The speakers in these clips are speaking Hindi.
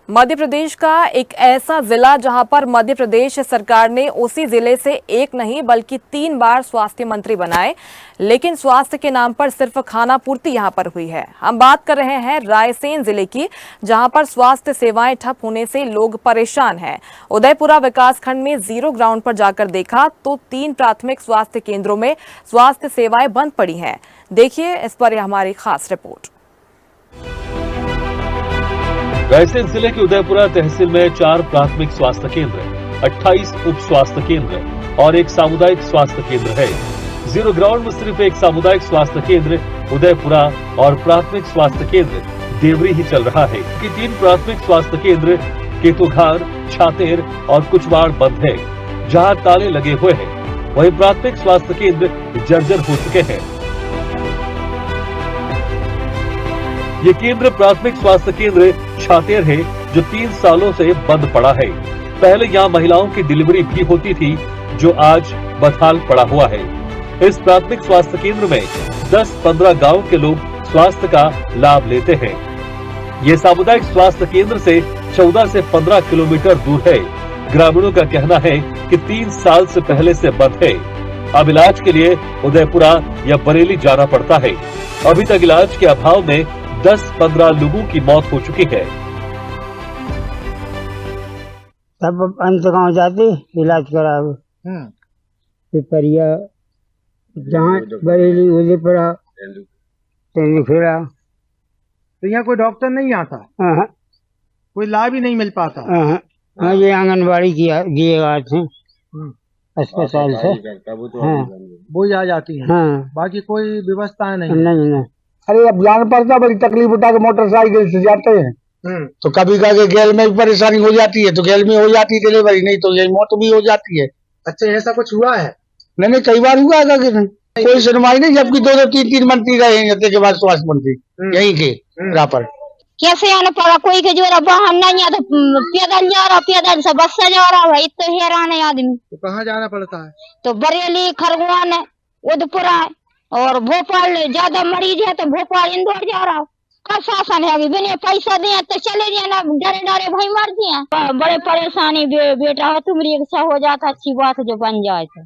मध्य प्रदेश का एक ऐसा जिला जहां पर मध्य प्रदेश सरकार ने उसी जिले से एक नहीं बल्कि 3 बार स्वास्थ्य मंत्री बनाए, लेकिन स्वास्थ्य के नाम पर सिर्फ खाना पूर्ति यहां पर हुई है। हम बात कर रहे हैं रायसेन जिले की, जहां पर स्वास्थ्य सेवाएं ठप होने से लोग परेशान हैं। उदयपुरा विकासखंड में जीरो ग्राउंड पर जाकर देखा तो 3 प्राथमिक स्वास्थ्य केंद्रों में स्वास्थ्य सेवाएं बंद पड़ी हैं। देखिए इस पर हमारी खास रिपोर्ट। रायसेन जिले के उदयपुरा तहसील में 4 प्राथमिक स्वास्थ्य केंद्र, 28 उप स्वास्थ्य केंद्र और एक सामुदायिक स्वास्थ्य केंद्र है। जीरो ग्राउंड में सिर्फ एक सामुदायिक स्वास्थ्य केंद्र उदयपुरा और प्राथमिक स्वास्थ्य केंद्र देवरी ही चल रहा है कि 3 प्राथमिक स्वास्थ्य केंद्र केतुघार, छातेर और कुचवाड़ बंद है, जहां ताले लगे हुए हैं। वहीं प्राथमिक स्वास्थ्य केंद्र जर्जर हो चुके हैं। ये केंद्र प्राथमिक स्वास्थ्य केंद्र छातेर है, जो 3 सालों से बंद पड़ा है। पहले यहाँ महिलाओं की डिलीवरी भी होती थी, जो आज बदहाल पड़ा हुआ है। इस प्राथमिक स्वास्थ्य केंद्र में 10-15 गांव के लोग स्वास्थ्य का लाभ लेते हैं। ये सामुदायिक स्वास्थ्य केंद्र से 14 से 15 किलोमीटर दूर है। ग्रामीणों का कहना है कि 3 साल से पहले से बंद है। अब इलाज के लिए उदयपुरा या बरेली जाना पड़ता है। अभी तक इलाज के अभाव में 10-15 लोगों की मौत हो चुकी है। सब अंत गाँव जाते इलाज कराओ, पिपरिया, जहाँ बरेली, उदयपुरा, तेंदुखेड़ा। तो यहाँ कोई डॉक्टर नहीं आता, कोई लाभ ही नहीं मिल पाता। हाँ, ये आंगनबाड़ी किए गए थे अस्पताल से, वो ही आ जाती है। हाँ, बाकी कोई व्यवस्था नहीं। नहीं। अरे अब जाना पड़ता, बड़ी तकलीफ उठा के मोटरसाइकिल से जाते हैं। तो कभी कभी गैल में भी परेशानी हो जाती है, तो गैल में हो जाती है डिलीवरी, नहीं तो यही मौत भी हो जाती है। अच्छा, ऐसा कुछ हुआ है? नहीं, कई बार हुआ था कि कोई सुनवाई नहीं, जबकि 2-3 मंत्री रहे हैं के बाद स्वास्थ्य मंत्री यहीं के पर। कैसे आना पड़ा? कोई के जोरा वाहन नहीं है तो पैदल जा रहा, पैदल से बस से जा रहा है, तो हैरान है आदमी। तो कहाँ जाना पड़ता है? तो बरेली, खरगोन, उदयपुरा और भोपाल। ज्यादा मरीज है तो भोपाल, इंदौर जा रहा। का शासन है? अभी बिना पैसा दिए तो चले दिए ना, डरे भाई मर दिए। बड़े परेशानी बेटा हो, तुम रिक्शा हो जाता, अच्छी बात है जो बन जाए तो।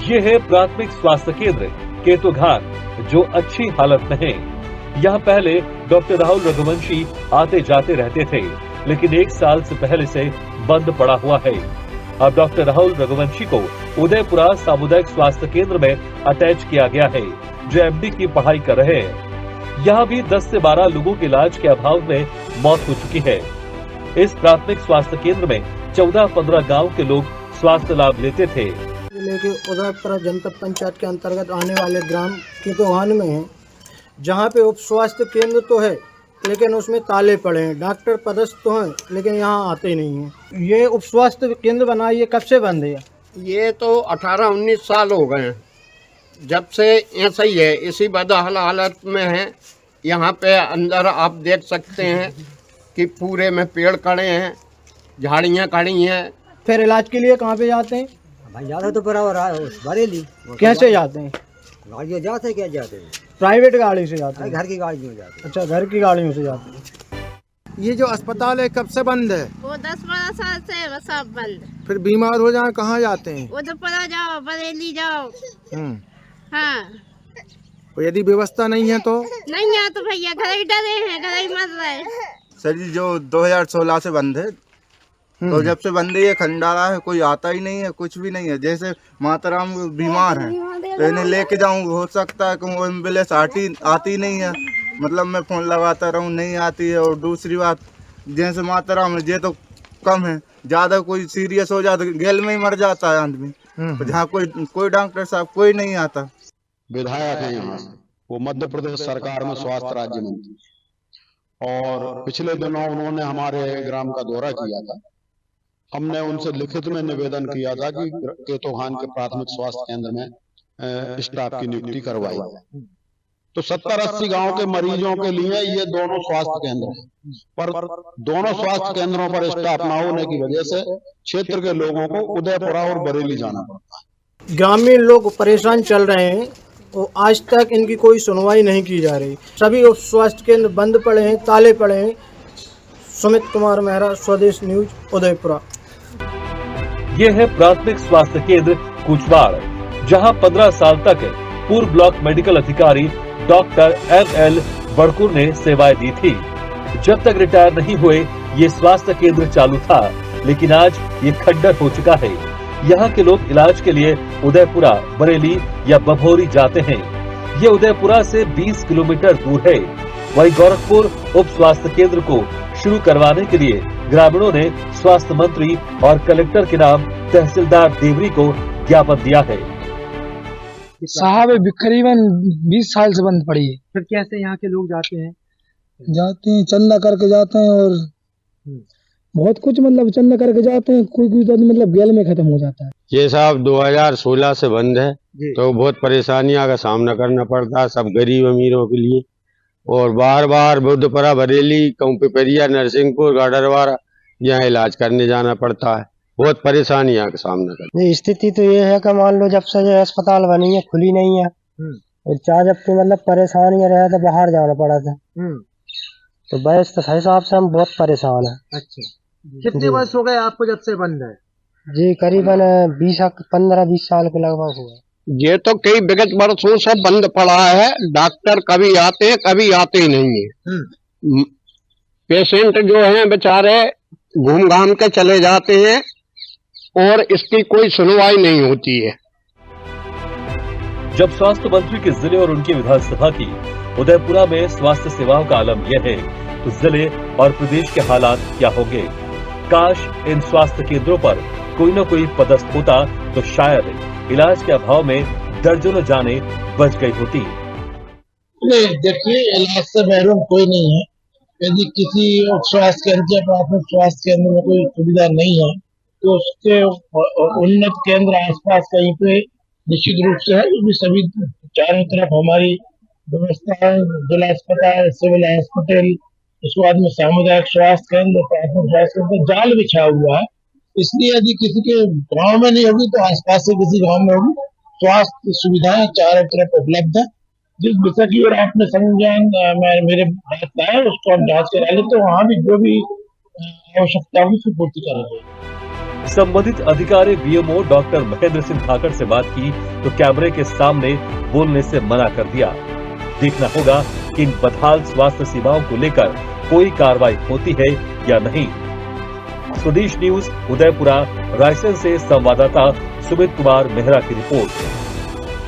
ये है प्राथमिक स्वास्थ्य केंद्र केतुघार, जो अच्छी हालत में है। यहाँ पहले डॉक्टर राहुल रघुवंशी आते जाते रहते थे, लेकिन 1 साल से पहले से बंद पड़ा हुआ है। अब डॉक्टर राहुल रघुवंशी को उदयपुरा सामुदायिक स्वास्थ्य केंद्र में अटैच किया गया है, जो MD की पढ़ाई कर रहे हैं। यहाँ भी 10 से 12 लोगों के इलाज के अभाव में मौत हो चुकी है। इस प्राथमिक स्वास्थ्य केंद्र में 14-15 गांव के लोग स्वास्थ्य लाभ लेते थे। जिले के उदयपुरा जनपद पंचायत के अंतर्गत आने वाले ग्राम केतुघान में है, जहाँ पे उप स्वास्थ्य केंद्र तो है, लेकिन उसमें ताले पड़े हैं। डॉक्टर पदस्थ तो हैं, लेकिन यहाँ आते नहीं हैं। ये उप स्वास्थ्य केंद्र बना, ये कब से बंद है? ये तो 18-19 साल हो गए हैं जब से ऐसा ही है, इसी बदहाल हालत में है। यहाँ पे अंदर आप देख सकते हैं कि पूरे में पेड़ खड़े हैं, झाड़ियाँ खड़ी हैं। फिर इलाज के लिए कहाँ पे जाते हैं? भाई जाते तो बरेली। कैसे जाते हैं? गाड़ियों जाते, क्या जाते हैं? प्राइवेट गाड़ी से जाते हैं? घर की गाड़ी में जाते हैं। अच्छा, घर की गाड़ियों से जाते हैं। ये जो अस्पताल है कब से बंद है? वो 10-12 साल से सब बंद। फिर बीमार हो जाए कहाँ जाते हैं? उदयपुरा जाओ, बरेली जाओ। हाँ, तो यदि व्यवस्था नहीं है तो? नहीं है तो भैया घर ही डरे हैं, घर ही मर रहे। सर जी, जो 2016 से बंद है, तो जब से बंद है खंडारा है, कोई आता ही नहीं है, कुछ भी नहीं है। जैसे माताराम बीमार है तो इन्हें लेके जाऊँ, हो सकता है कि वो एम्बुलेंस आती नहीं है, मतलब मैं फोन लगाता रहूँ, नहीं आती है। और दूसरी बात, जैसे माताराम है, ये तो कम है, ज्यादा कोई सीरियस हो जाता गेल में ही मर जाता है आदमी। जहाँ कोई डॉक्टर साहब कोई नहीं आता। विधायक है यहाँ से, वो मध्य प्रदेश सरकार में स्वास्थ्य राज्य मंत्री, और पिछले दिनों उन्होंने हमारे ग्राम का दौरा किया था। हमने उनसे लिखित में निवेदन किया था कि केतुघान के प्राथमिक स्वास्थ्य केंद्र में स्टाफ की नियुक्ति करवाई जाए। तो 70-80 गांव के मरीजों के लिए ये दोनों स्वास्थ्य केंद्र हैं, पर दोनों स्वास्थ्य केंद्रों पर स्टाफ न होने की वजह से क्षेत्र के लोगों को उदयपुरा और बरेली जाना पड़ता है। ग्रामीण लोग परेशान चल रहे हैं और आज तक इनकी कोई सुनवाई नहीं की जा रही। सभी उप स्वास्थ्य केंद्र बंद पड़े हैं, ताले पड़े हैं। सुमित कुमार मेहरा, स्वदेश न्यूज, उदयपुरा। ये है प्राथमिक स्वास्थ्य केंद्र कुचवाड़, जहां 15 साल तक पूर्व ब्लॉक मेडिकल अधिकारी डॉक्टर ML बड़कुर ने सेवाएं दी थी। जब तक रिटायर नहीं हुए ये स्वास्थ्य केंद्र चालू था, लेकिन आज ये खंडर हो चुका है। यहाँ के लोग इलाज के लिए उदयपुरा, बरेली या बभौरी जाते हैं। ये उदयपुरा से 20 किलोमीटर दूर है। वहीं गोरखपुर उप स्वास्थ्य केंद्र को शुरू करवाने के लिए ग्रामीणों ने स्वास्थ्य मंत्री और कलेक्टर के नाम तहसीलदार देवरी को ज्ञापन दिया है। साहब करीबन 20 साल से बंद पड़ी है। फिर कैसे यहाँ के लोग जाते हैं? चंदा करके जाते हैं और बहुत कुछ मतलब चंदा करके जाते हैं, कोई तो मतलब गेल में खत्म हो जाता है। ये साहब 2016 से बंद है, तो बहुत परेशानियों का सामना करना पड़ता है सब गरीब अमीरों के लिए। और बार बार बुद्धपुरा, बरेली, पिपरिया, नरसिंहपुर, गाडरवारा यहाँ इलाज करने जाना पड़ता है। बहुत परेशानियों का सामना करना। स्थिति तो ये है कि मान लो जब से ये अस्पताल बनी है, खुली नहीं है, और चाहे जब की मतलब परेशानियां रहे तो बाहर जाना पड़ा था, तो बस तो हिसाब से हम बहुत परेशान हैं। अच्छा, कितने वर्ष हो गए आपको जब से बंद है? जी करीबन 15-20 साल के लगभग हुआ। ये तो कई विगत वर्षों से बंद पड़ा है। डॉक्टर कभी आते हैं, कभी आते ही नहीं है। पेशेंट जो हैं बेचारे घूम घाम के चले जाते हैं और इसकी कोई सुनवाई नहीं होती है। जब स्वास्थ्य मंत्री के जिले और उनकी विधानसभा की उदयपुरा में स्वास्थ्य सेवाओं का आलम यह है, तो जिले और प्रदेश के हालात क्या होंगे? काश इन स्वास्थ्य केंद्रों पर कोई न कोई पदस्थ होता तो शायद इलाज के अभाव में दर्जनों जाने बच गई होती। नहीं, देखिए इलाज से महरूम कोई नहीं है। यदि किसी स्वास्थ्य केंद्र या प्राथमिक स्वास्थ्य केंद्र में कोई सुविधा नहीं है तो उसके उन्नत केंद्र आसपास कहीं पे निश्चित रूप से है। क्योंकि सभी चारों तरफ हमारी व्यवस्था है, जिला अस्पताल, सिविल हॉस्पिटल, उसके बाद में सामुदायिक स्वास्थ्य केंद्र, प्राथमिक स्वास्थ्य केंद्र, जाल बिछा हुआ है। इसलिए यदि किसी के गांव में नहीं होगी तो आसपास से किसी गांव में होगी। स्वास्थ्य सुविधाएं चारों तरफ उपलब्ध है। जिस विषय की ओर आपने संज्ञान मेरे बात आया उसको हम जांच करा ले, तो वहाँ भी जो भी आवश्यकता होगी उसकी पूर्ति करेंगे। संबंधित अधिकारी VMO डॉक्टर महेंद्र सिंह ठाकर से बात की तो कैमरे के सामने बोलने से मना कर दिया। देखना होगा कि इन बदहाल स्वास्थ्य सेवाओं को लेकर कोई कार्रवाई होती है या नहीं। स्वदेश न्यूज, उदयपुरा, रायसेन से संवाददाता सुमित कुमार मेहरा की रिपोर्ट।